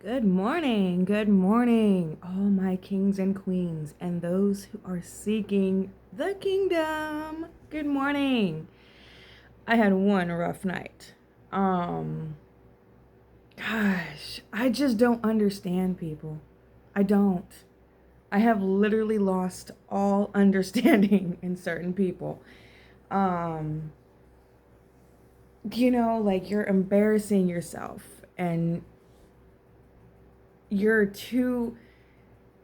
Good morning, all my kings and queens, and those who are seeking the kingdom. Good morning. I had one rough night. Um, I just don't understand people. I don't. I have literally lost all understanding in certain people. Um, like you're embarrassing yourself and you're too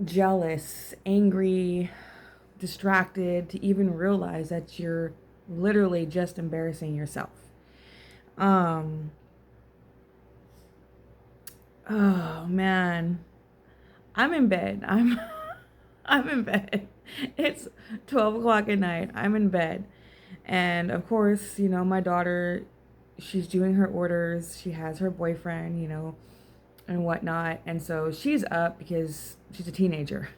jealous, angry, distracted to even realize that you're literally just embarrassing yourself. Um, oh man, I'm in bed. I'm in bed. It's 12 o'clock at night. I'm in bed. And of course, my daughter, she's doing her orders. She has her boyfriend, and whatnot. And so she's up because she's a teenager.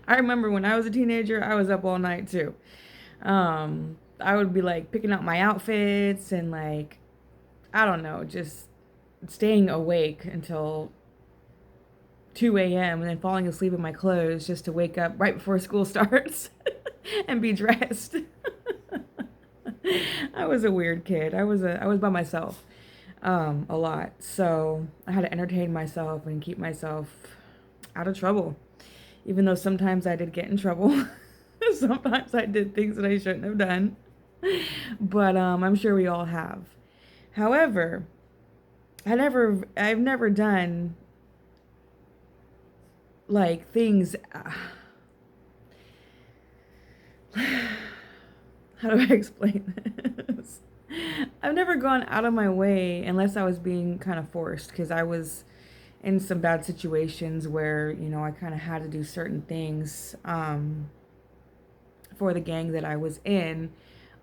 I remember when I was a teenager, I was up all night too. I would be like picking out my outfits and like, I don't know, just staying awake until 2 a.m. and then falling asleep in my clothes just to wake up right before school starts and be dressed. I was a weird kid. I was by myself a lot. So I had to entertain myself and keep myself out of trouble. Even though sometimes I did get in trouble. Sometimes I did things that I shouldn't have done. But I'm sure we all have. However, I've never done like things. How do I explain this? I've never gone out of my way unless I was being kind of forced because I was in some bad situations where I kind of had to do certain things for the gang that I was in,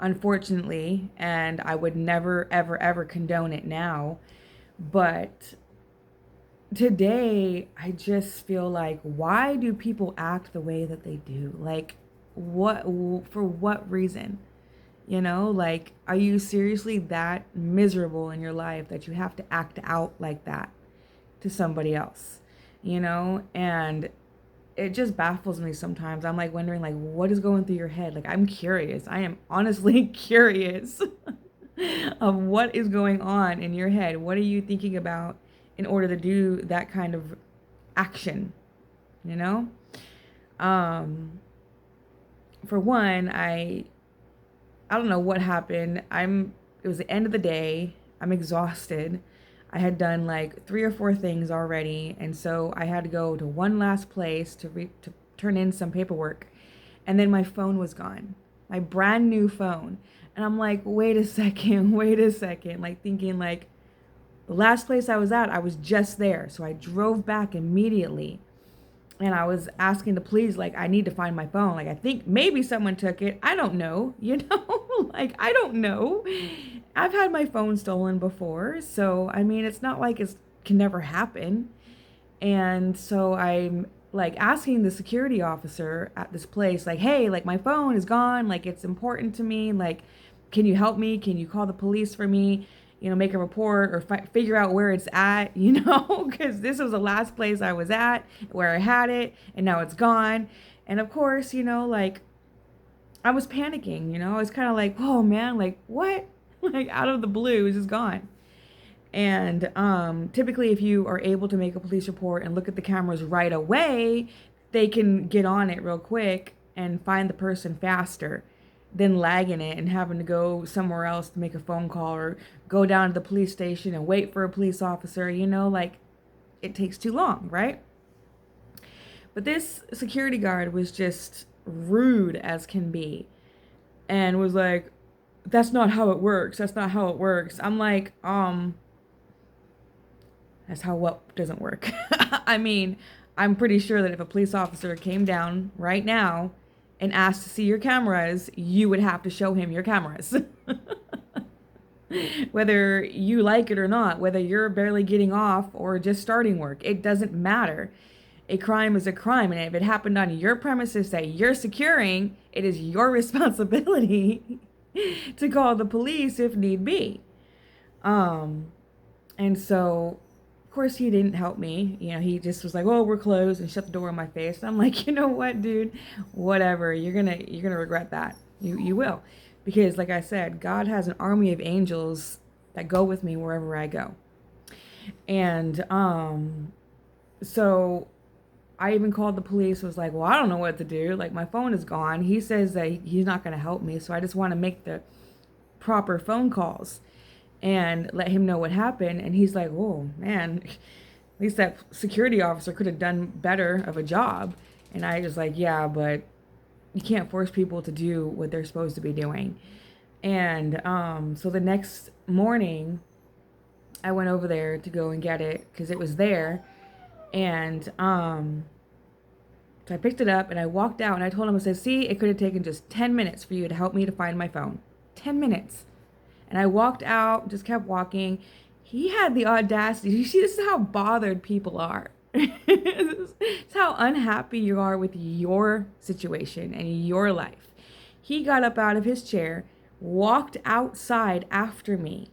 unfortunately, and I would never ever ever condone it now. But today I just feel like, why do people act the way that they do? Like, what, for what reason? Like, are you seriously that miserable in your life that you have to act out like that to somebody else? And it just baffles me sometimes. I'm like wondering, like, what is going through your head? Like, I'm curious. I am honestly curious of what is going on in your head. What are you thinking about in order to do that kind of action? You know? Um, for one, I don't know what happened. It was the end of the day. I'm exhausted. I had done like 3 or 4 things already, and so I had to go to one last place to turn in some paperwork. And then my phone was gone. My brand new phone. And I'm like, "Wait a second. Wait a second." Like thinking like the last place I was at, I was just there. So I drove back immediately and I was asking the police, like, I need to find my phone. Like, I think maybe someone took it. I don't know, like, I don't know. I've had my phone stolen before. So, I mean, it's not like it can never happen. And so I'm like asking the security officer at this place, like, hey, like, my phone is gone. Like, it's important to me. Like, can you help me? Can you call the police for me? Make a report or figure out where it's at, because this was the last place I was at where I had it and now it's gone. And of course, like I was panicking, I was kind of like, oh man, like what? Like out of the blue, it's just gone. And typically, if you are able to make a police report and look at the cameras right away, they can get on it real quick and find the person faster than lagging it and having to go somewhere else to make a phone call or go down to the police station and wait for a police officer. Like it takes too long, right? But this security guard was just rude as can be and was like, that's not how it works. That's not how it works. I'm like, that's how what doesn't work. I mean, I'm pretty sure that if a police officer came down right now and asked to see your cameras, you would have to show him your cameras. Whether you like it or not, whether you're barely getting off or just starting work, it doesn't matter. A crime is a crime, and if it happened on your premises that you're securing, it is your responsibility to call the police if need be. And so course, he didn't help me. You know, he just was like, "Oh, we're closed," and shut the door in my face. And I'm like, you know what, dude? Whatever. You're gonna regret that. You will, because like I said, God has an army of angels that go with me wherever I go. And so I even called the police. Was like, well, I don't know what to do. Like, my phone is gone. He says that he's not gonna help me, so I just want to make the proper phone calls and let him know what happened. And he's like, oh man, at least that security officer could have done better of a job. And I was like, yeah, but you can't force people to do what they're supposed to be doing. And so the next morning I went over there to go and get it because it was there. And so I picked it up and I walked out and I told him, I said, see, it could have taken just 10 minutes for you to help me to find my phone. 10 minutes. And I walked out, just kept walking. He had the audacity. You see, this is how bothered people are. This is how unhappy you are with your situation and your life. He got up out of his chair, walked outside after me,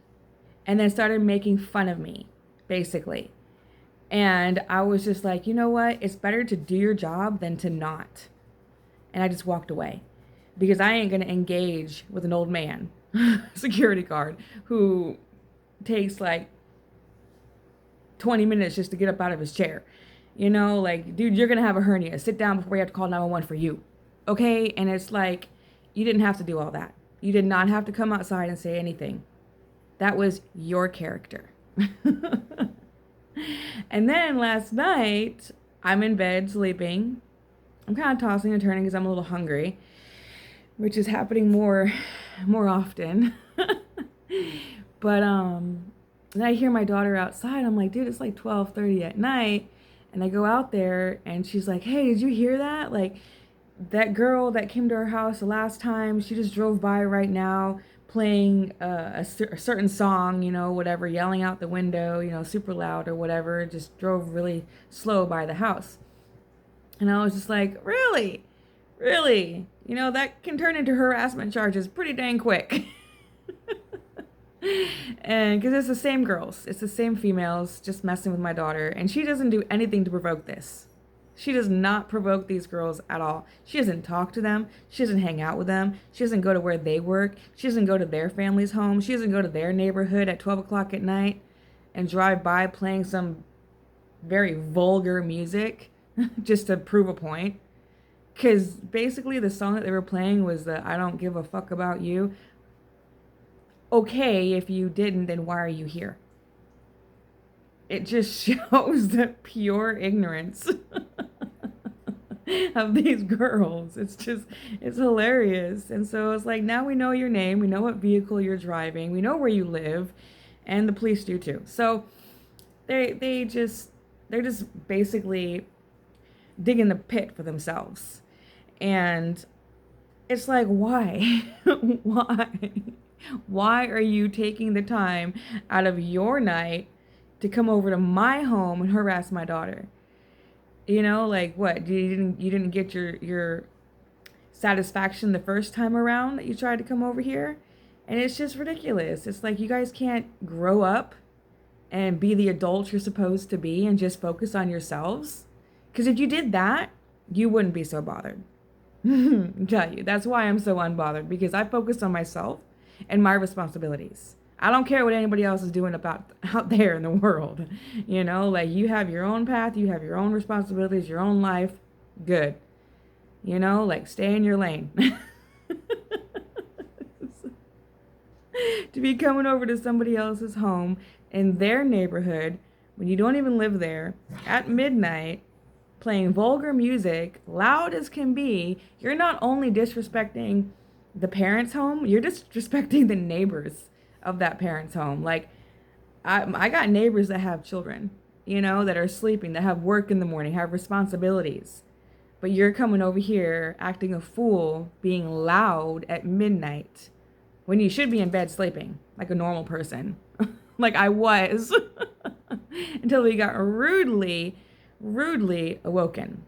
and then started making fun of me, basically. And I was just like, you know what? It's better to do your job than to not. And I just walked away because I ain't going to engage with an old man security guard who takes like 20 minutes just to get up out of his chair. You know, like, dude, you're going to have a hernia. Sit down before you have to call 911 for you. Okay? And it's like, you didn't have to do all that. You did not have to come outside and say anything. That was your character. And then last night, I'm in bed sleeping. I'm kind of tossing and turning because I'm a little hungry, which is happening more often. But then I hear my daughter outside. I'm like, dude, it's like 12:30 at night. And I go out there and she's like, hey, did you hear that? Like, that girl that came to our house the last time, she just drove by right now playing a certain song, you know, whatever, yelling out the window, you know, super loud or whatever, just drove really slow by the house. And I was just like, really? Really? You know, that can turn into harassment charges pretty dang quick. And because it's the same girls, it's the same females just messing with my daughter. And she doesn't do anything to provoke this. She does not provoke these girls at all. She doesn't talk to them. She doesn't hang out with them. She doesn't go to where they work. She doesn't go to their family's home. She doesn't go to their neighborhood at 12 o'clock at night and drive by playing some very vulgar music just to prove a point. Because basically the song that they were playing was the I don't give a fuck about you. Okay, if you didn't, then why are you here? It just shows the pure ignorance of these girls. It's hilarious. And so it's like, now we know your name, we know what vehicle you're driving, we know where you live, and the police do too. So they're just basically digging the pit for themselves. And it's like, why? Why are you taking the time out of your night to come over to my home and harass my daughter? You know, like, what? You didn't get your satisfaction the first time around that you tried to come over here? And it's just ridiculous. It's like, you guys can't grow up and be the adults you're supposed to be and just focus on yourselves. Because if you did that, you wouldn't be so bothered. I tell you, that's why I'm so unbothered, because I focus on myself and my responsibilities. I don't care what anybody else is doing about out there in the world. You know, like, you have your own path, you have your own responsibilities, your own life. Good. You know, like, stay in your lane. To be coming over to somebody else's home in their neighborhood when you don't even live there at midnight, playing vulgar music, loud as can be, you're not only disrespecting the parents' home, you're disrespecting the neighbors of that parent's home. Like, I got neighbors that have children, you know, that are sleeping, that have work in the morning, have responsibilities. But you're coming over here acting a fool, being loud at midnight when you should be in bed sleeping like a normal person. Like I was until we got rudely awoken.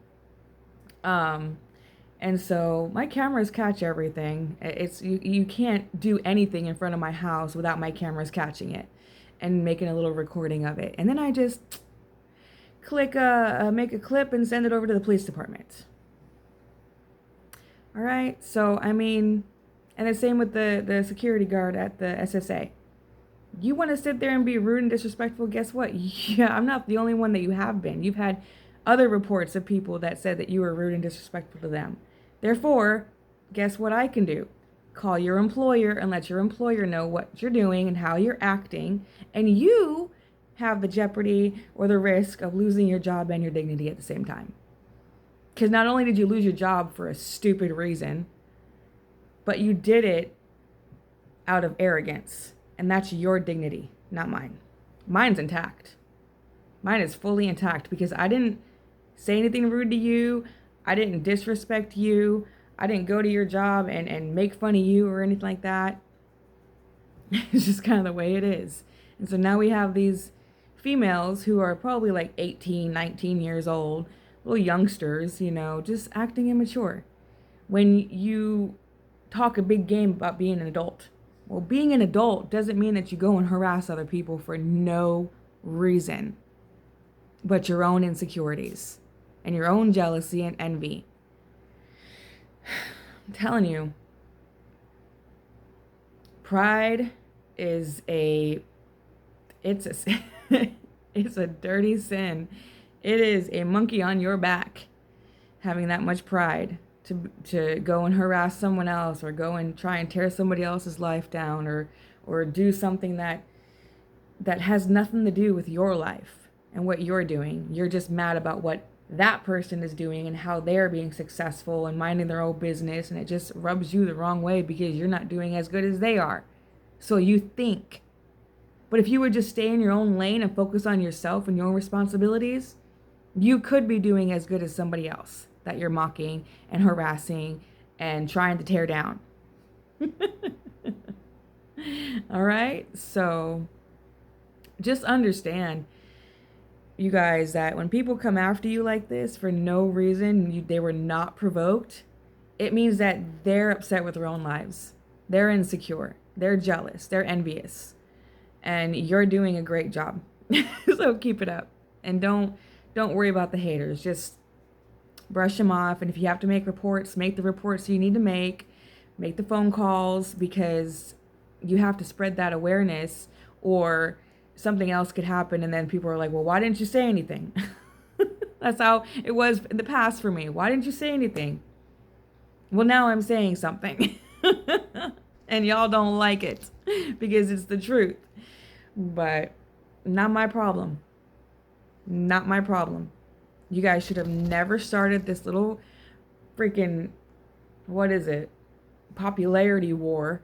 And so my cameras catch everything. It's you can't do anything in front of my house without my cameras catching it and making a little recording of it. And then I just make a clip and send it over to the police department. All right. So, I mean, and the same with the security guard at the SSA. You want to sit there and be rude and disrespectful? Guess what? Yeah, I'm not the only one that you have been. You've had other reports of people that said that you were rude and disrespectful to them. Therefore, guess what I can do? Call your employer and let your employer know what you're doing and how you're acting. And you have the jeopardy or the risk of losing your job and your dignity at the same time. Because not only did you lose your job for a stupid reason, but you did it out of arrogance. And that's your dignity, not mine. Mine's intact. Mine is fully intact because I didn't say anything rude to you. I didn't disrespect you. I didn't go to your job and make fun of you or anything like that. It's just kind of the way it is. And so now we have these females who are probably like 18, 19 years old, little youngsters, just acting immature. When you talk a big game about being an adult. Well, being an adult doesn't mean that you go and harass other people for no reason but your own insecurities and your own jealousy and envy. I'm telling you, pride is it's a dirty sin. It is a monkey on your back, having that much pride to go and harass someone else or go and try and tear somebody else's life down or do something that has nothing to do with your life and what you're doing. You're just mad about what that person is doing and how they're being successful and minding their own business, and it just rubs you the wrong way because you're not doing as good as they are. So you think. But if you would just stay in your own lane and focus on yourself and your own responsibilities, you could be doing as good as somebody else that you're mocking and harassing and trying to tear down. All right? So just understand, you guys, that when people come after you like this for no reason, they were not provoked, it means that they're upset with their own lives. They're insecure. They're jealous. They're envious. And you're doing a great job. So keep it up. And don't worry about the haters. Just brush them off. And if you have to make reports, make the reports you need to make the phone calls, because you have to spread that awareness, or something else could happen and then people are like, well, why didn't you say anything? That's how it was in the past for me. Why didn't you say anything? Well, now I'm saying something. And y'all don't like it because it's the truth. But not my problem. Not my problem. You guys should have never started this little freaking, popularity war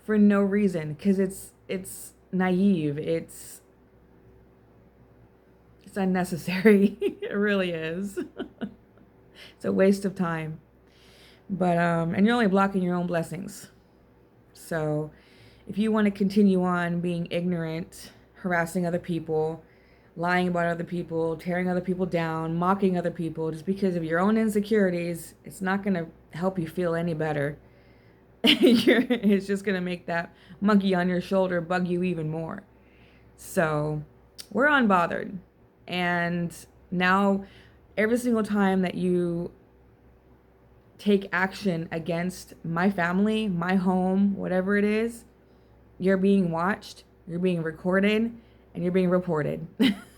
for no reason, because it's naive. It's unnecessary. It really is. It's a waste of time. But and you're only blocking your own blessings. So if you want to continue on being ignorant, harassing other people, lying about other people, tearing other people down, mocking other people just because of your own insecurities, it's not going to help you feel any better. It's just going to make that monkey on your shoulder bug you even more. So we're unbothered. And now every single time that you take action against my family, my home, whatever it is, you're being watched, you're being recorded, and you're being reported.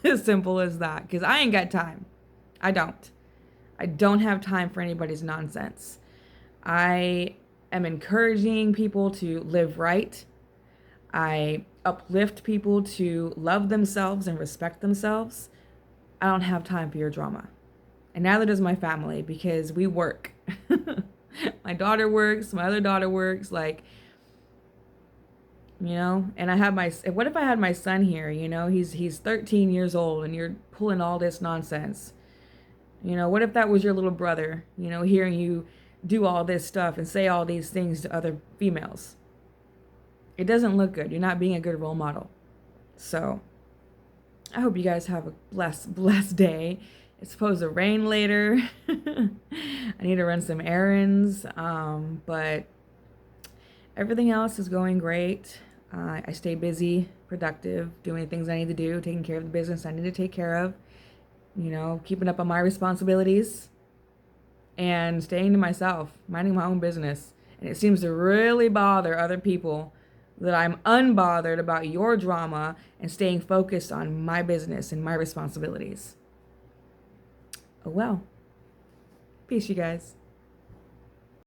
As simple as that. Because I ain't got time. I don't have time for anybody's nonsense. I am encouraging people to live right. I uplift people to love themselves and respect themselves. I don't have time for your drama. And neither does my family, because we work. My daughter works, my other daughter works, and I have what if I had my son here, he's 13 years old and you're pulling all this nonsense. What if that was your little brother, hearing you do all this stuff and say all these things to other females? It doesn't look good. You're not being a good role model. So I hope you guys have a blessed day. It's supposed to rain later. I need to run some errands. But everything else is going great. I stay busy, productive, doing things I need to do, taking care of the business I need to take care of. keeping up on my responsibilities and staying to myself, minding my own business. And it seems to really bother other people that I'm unbothered about your drama and staying focused on my business and my responsibilities. Oh well. Peace, you guys.